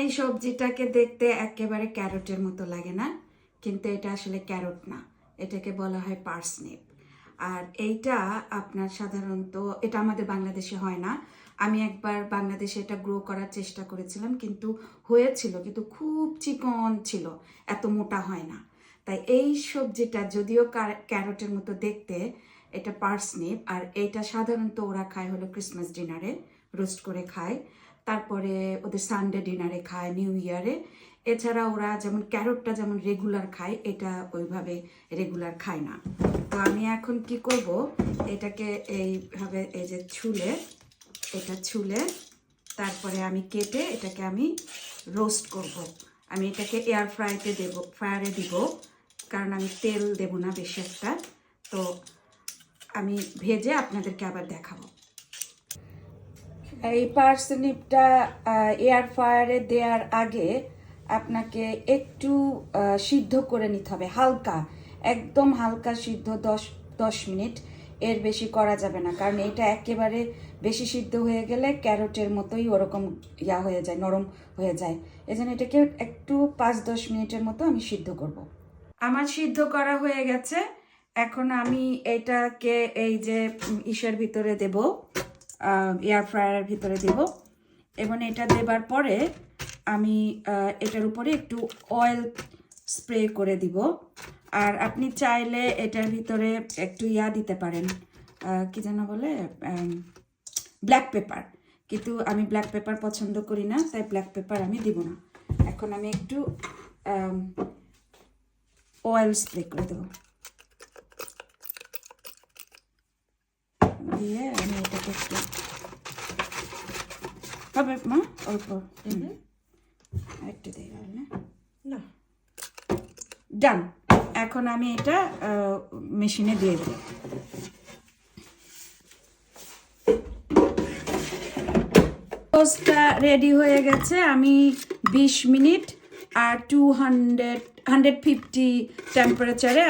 এই সবজিটাকে দেখতে একেবারে ক্যারটের মতো লাগে না, কিন্তু এটা আসলে ক্যারট না, এটাকে বলা হয় পার্সনিপ। আর এইটা আপনার সাধারণত এটা আমাদের বাংলাদেশে হয় না। আমি একবার বাংলাদেশে এটা গ্রো করার চেষ্টা করেছিলাম, কিন্তু হয়েছিল, কিন্তু খুব চিকন ছিল, এত মোটা হয় না। তাই এই সবজিটা যদিও ক্যারটের মতো দেখতে, এটা পার্সনিপ। আর এইটা সাধারণত ওরা খায় হলো ক্রিসমাস ডিনারে, রোস্ট করে খায়, তারপরে ওদের সানডে ডিনারে খায়, নিউ ইয়ারে। এছাড়া ওরা যেমন ক্যারটটা যেমন রেগুলার খায়, এটা ওইভাবে রেগুলার খায় না। তো আমি এখন কি করব, এটাকে এইভাবে এই যে ছুলে তারপরে আমি কেটে এটাকে আমি রোস্ট করব। আমি এটাকে ফায়ারে দিব, কারণ আমি তেল দেব না বেশি একটা। তো আমি ভেজে আপনাদেরকে আবার দেখাবো। এই পার্সনিপটা এয়ার ফায়ারে দেওয়ার আগে আপনাকে একটু সিদ্ধ করে নিতে হবে, হালকা, একদম হালকা সিদ্ধ, 10 মিনিট, এর বেশি করা যাবে না, কারণ এটা একেবারে বেশি সিদ্ধ হয়ে গেলে ক্যারটের মতোই ওরকম হয়ে যায়, নরম হয়ে যায়। এজন্য এটাকে একটু 5-10 মিনিটের মতো আমি সিদ্ধ করব। আমার সিদ্ধ করা হয়ে গেছে। এখন আমি এটাকে এই যে ইসের ভিতরে দেব, এয়ার ফ্রায়ারের ভিতরে দেব, এবং এটা দেবার পরে আমি এটার উপরে একটু অয়েল স্প্রে করে দিব। আর আপনি চাইলে এটার ভিতরে একটু দিতে পারেন, কি যেন বলে, ব্ল্যাক পেপার, কিন্তু আমি ব্ল্যাক পেপার পছন্দ করি না, তাই ব্ল্যাক পেপার আমি দিব না। এখন আমি একটু অয়েল স্প্রে করে দেবো, দিয়ে আমি এটাকে একটু হবে মা, অল্প একটু দিয়ে না, ডান। এখন আমি এটা মেশিনে দিয়ে দেবো। টোস্টটা রেডি হয়ে গেছে। আমি 20 মিনিট আর 150 টেম্পারেচারে